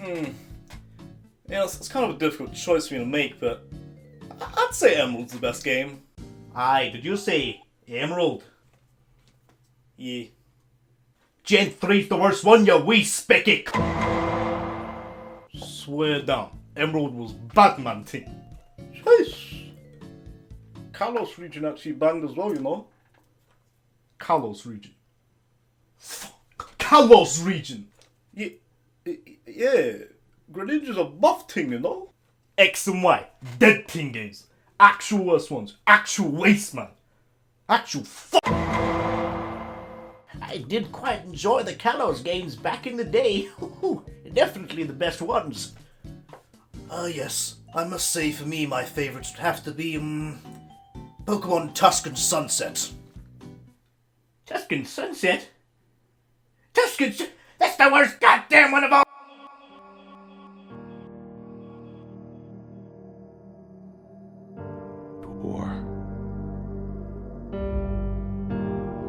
Yeah, it's kind of a difficult choice for me to make, but I'd say Emerald's the best game. Aye, did you say Emerald? Yeah. Gen 3's the worst one, you wee specky. Swear down, Emerald was Batman thing. Sheesh. Kalos region actually banged as well, you know. Kalos region. Fuck. Kalos region! Yeah. Greninja's a buff thing, you know. X and Y, dead thing games. Actual worst ones. Actual waste, man. Actual fuck. I did quite enjoy the Kalos games back in the day. Definitely the best ones. Yes. I must say for me my favourites would have to be, Pokémon Tuscan Sunset. Tuscan Sunset? That's the worst goddamn one of all!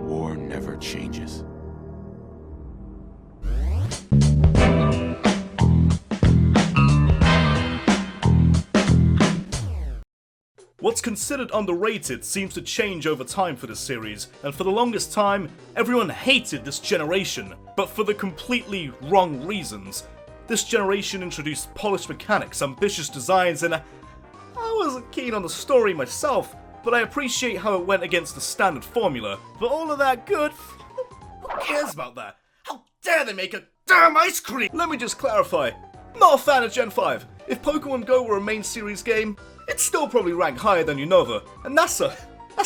War never changes. What's considered underrated seems to change over time for this series, and for the longest time, everyone hated this generation, but for the completely wrong reasons. This generation introduced polished mechanics, ambitious designs, and I wasn't keen on the story myself, but I appreciate how it went against the standard formula. But all of that good, who cares about that? How dare they make a damn ice cream? Let me just clarify, not a fan of Gen 5. If Pokemon Go were a main series game, it'd still probably rank higher than Unova, and that's a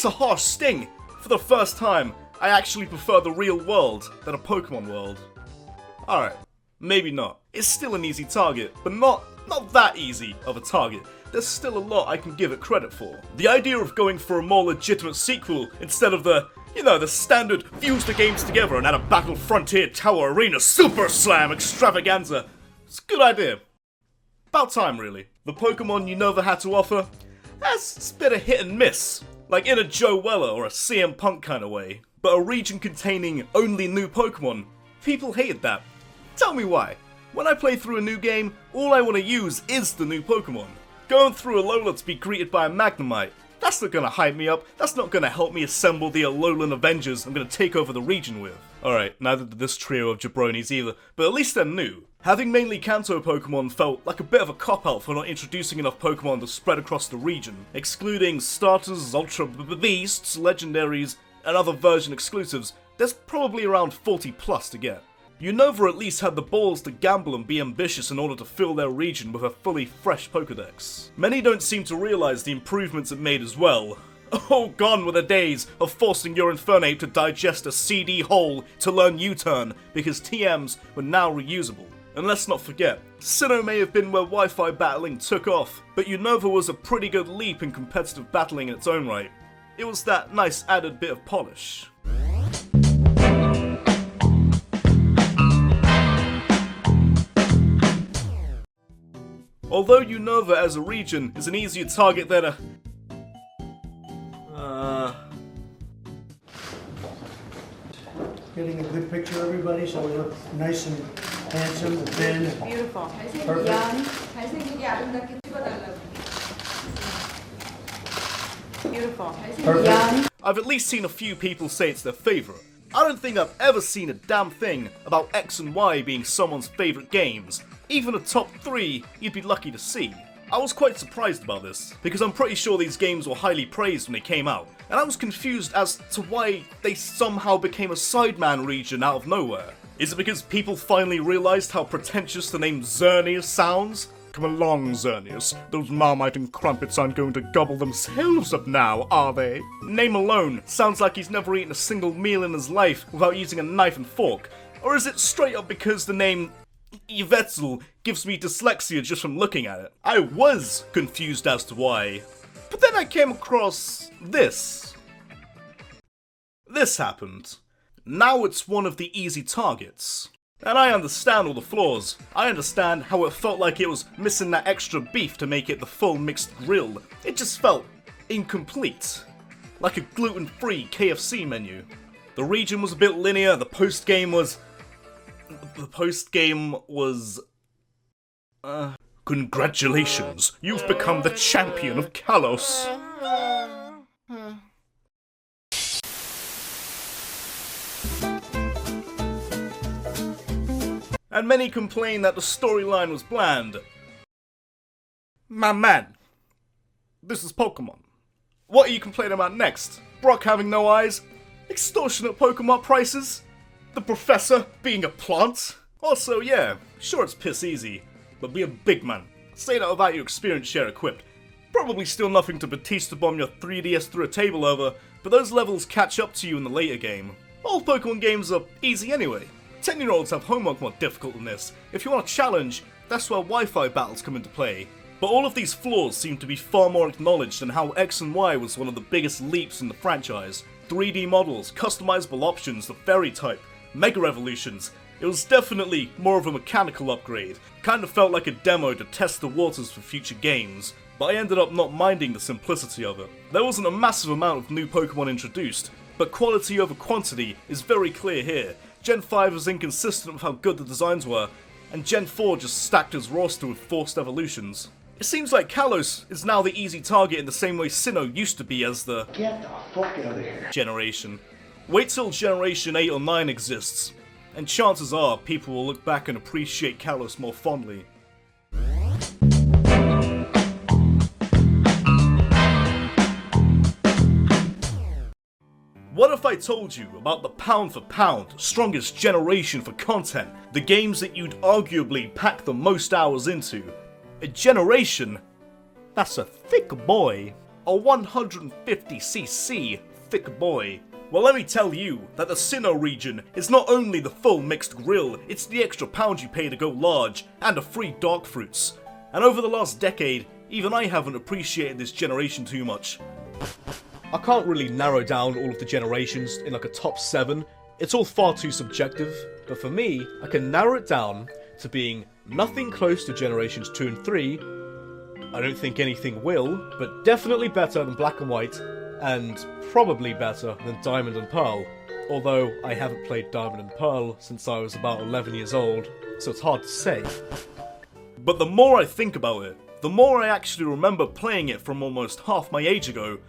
harsh sting. For the first time, I actually prefer the real world than a Pokemon world. Alright, maybe not. It's still an easy target, but not that easy of a target. There's still a lot I can give it credit for. The idea of going for a more legitimate sequel instead of the standard fuse the games together and add a Battle Frontier Tower Arena Super Slam extravaganza. It's a good idea. About time, really. The Pokemon Unova had to offer, it's a bit of hit and miss. Like in a Joe Weller or a CM Punk kind of way. But a region containing only new Pokemon, people hated that. Tell me why. When I play through a new game, all I want to use is the new Pokemon. Going through Alola to be greeted by a Magnemite, that's not gonna hype me up, that's not gonna help me assemble the Alolan Avengers I'm gonna take over the region with. Alright, neither did this trio of jabronis either, but at least they're new. Having mainly Kanto Pokemon felt like a bit of a cop-out for not introducing enough Pokemon to spread across the region, excluding starters, Ultra Beasts, Legendaries, and other version exclusives. There's probably around 40 plus to get. Unova at least had the balls to gamble and be ambitious in order to fill their region with a fully fresh Pokedex. Many don't seem to realise the improvements it made as well. Oh, gone were the days of forcing your Infernape to digest a CD whole to learn U-turn because TMs were now reusable. And let's not forget, Sinnoh may have been where Wi-Fi battling took off, but Unova was a pretty good leap in competitive battling in its own right. It was that nice added bit of polish. Although Unova as a region is an easier target than Getting a good picture, everybody, so we look nice and handsome and thin. Beautiful. Perfect. Beautiful. Perfect. Young. I've at least seen a few people say it's their favourite. I don't think I've ever seen a damn thing about X and Y being someone's favourite games. Even a top 3 you'd be lucky to see. I was quite surprised about this, because I'm pretty sure these games were highly praised when they came out, and I was confused as to why they somehow became a Sideman region out of nowhere. Is it because people finally realised how pretentious the name Xerneas sounds? Come along, Xerneas. Those Marmite and Crumpets aren't going to gobble themselves up now, are they? Name alone sounds like he's never eaten a single meal in his life without using a knife and fork. Or is it straight up because the name Yvetzel gives me dyslexia just from looking at it? I was confused as to why. But then I came across this. This happened. Now it's one of the easy targets. And I understand all the flaws. I understand how it felt like it was missing that extra beef to make it the full mixed grill. It just felt incomplete. Like a gluten-free KFC menu. The region was a bit linear, the post-game was Congratulations, you've become the champion of Kalos. And many complain that the storyline was bland. My man, this is Pokémon. What are you complaining about next? Brock having no eyes? Extortionate Pokémon prices? The professor being a plant? Also, yeah, sure it's piss easy, but be a big man. Say that without your experience share equipped. Probably still nothing to Batista bomb your 3DS through a table over, but those levels catch up to you in the later game. All Pokemon games are easy anyway. 10-year-olds have homework more difficult than this. If you want a challenge, that's where Wi-Fi battles come into play. But all of these flaws seem to be far more acknowledged than how X and Y was one of the biggest leaps in the franchise. 3D models, customizable options, the fairy type, Mega Evolutions. It was definitely more of a mechanical upgrade. Kind of felt like a demo to test the waters for future games, but I ended up not minding the simplicity of it. There wasn't a massive amount of new Pokemon introduced, but quality over quantity is very clear here. Gen 5 was inconsistent with how good the designs were, and Gen 4 just stacked his roster with forced evolutions. It seems like Kalos is now the easy target in the same way Sinnoh used to be as the Get the fuck out of here. generation. Wait till Generation 8 or 9 exists, and chances are people will look back and appreciate Kalos more fondly. What if I told you about the pound for pound, strongest generation for content, the games that you'd arguably pack the most hours into? A generation? That's a thick boy. A 150cc thick boy. Well, let me tell you that the Sinnoh region is not only the full mixed grill, it's the extra pound you pay to go large, and a free dark fruits. And over the last decade, even I haven't appreciated this generation too much. I can't really narrow down all of the generations in like a top 7, it's all far too subjective, but for me, I can narrow it down to being nothing close to generations 2 and 3, I don't think anything will, but definitely better than Black and White, and probably better than Diamond and Pearl, although I haven't played Diamond and Pearl since I was about 11 years old, so it's hard to say. But the more I think about it, the more I actually remember playing it from almost half my age ago,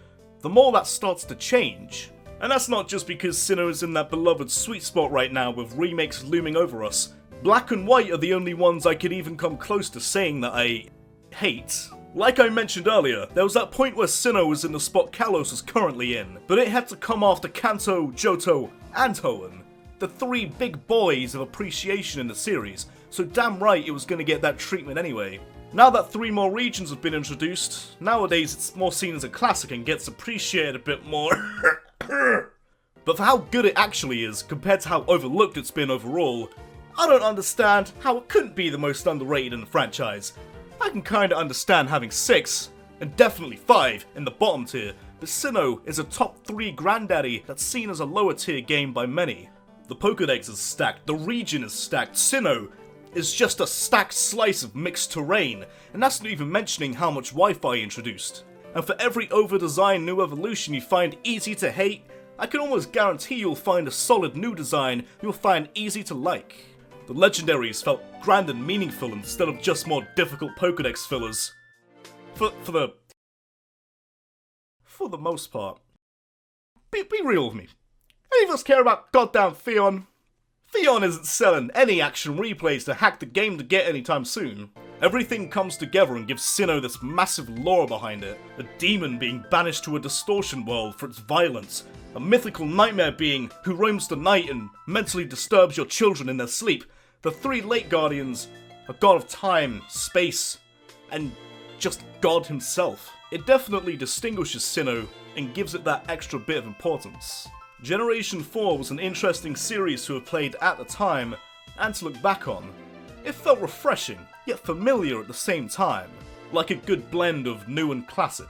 the more that starts to change. And that's not just because Sinnoh is in that beloved sweet spot right now with remakes looming over us. Black and White are the only ones I could even come close to saying that I hate. Like I mentioned earlier, there was that point where Sinnoh was in the spot Kalos is currently in, but it had to come after Kanto, Johto, and Hoenn, the 3 big boys of appreciation in the series, so damn right it was going to get that treatment anyway. Now that 3 more regions have been introduced, nowadays it's more seen as a classic and gets appreciated a bit more. But for how good it actually is, compared to how overlooked it's been overall, I don't understand how it couldn't be the most underrated in the franchise. I can kinda understand having 6, and definitely 5, in the bottom tier, but Sinnoh is a top 3 granddaddy that's seen as a lower tier game by many. The Pokédex is stacked, the region is stacked, Sinnoh is just a stacked slice of mixed terrain, and that's not even mentioning how much Wi-Fi introduced. And for every over-designed new evolution you find easy to hate, I can almost guarantee you'll find a solid new design you'll find easy to like. The legendaries felt grand and meaningful instead of just more difficult Pokédex fillers. For the most part. Be real with me. Any of us care about goddamn Theon? Theon isn't selling any action replays to hack the game to get anytime soon. Everything comes together and gives Sinnoh this massive lore behind it. A demon being banished to a distortion world for its violence. A mythical nightmare being who roams the night and mentally disturbs your children in their sleep. The 3 late guardians, a god of time, space, and just God himself. It definitely distinguishes Sinnoh and gives it that extra bit of importance. Generation 4 was an interesting series to have played at the time, and to look back on. It felt refreshing, yet familiar at the same time, like a good blend of new and classic.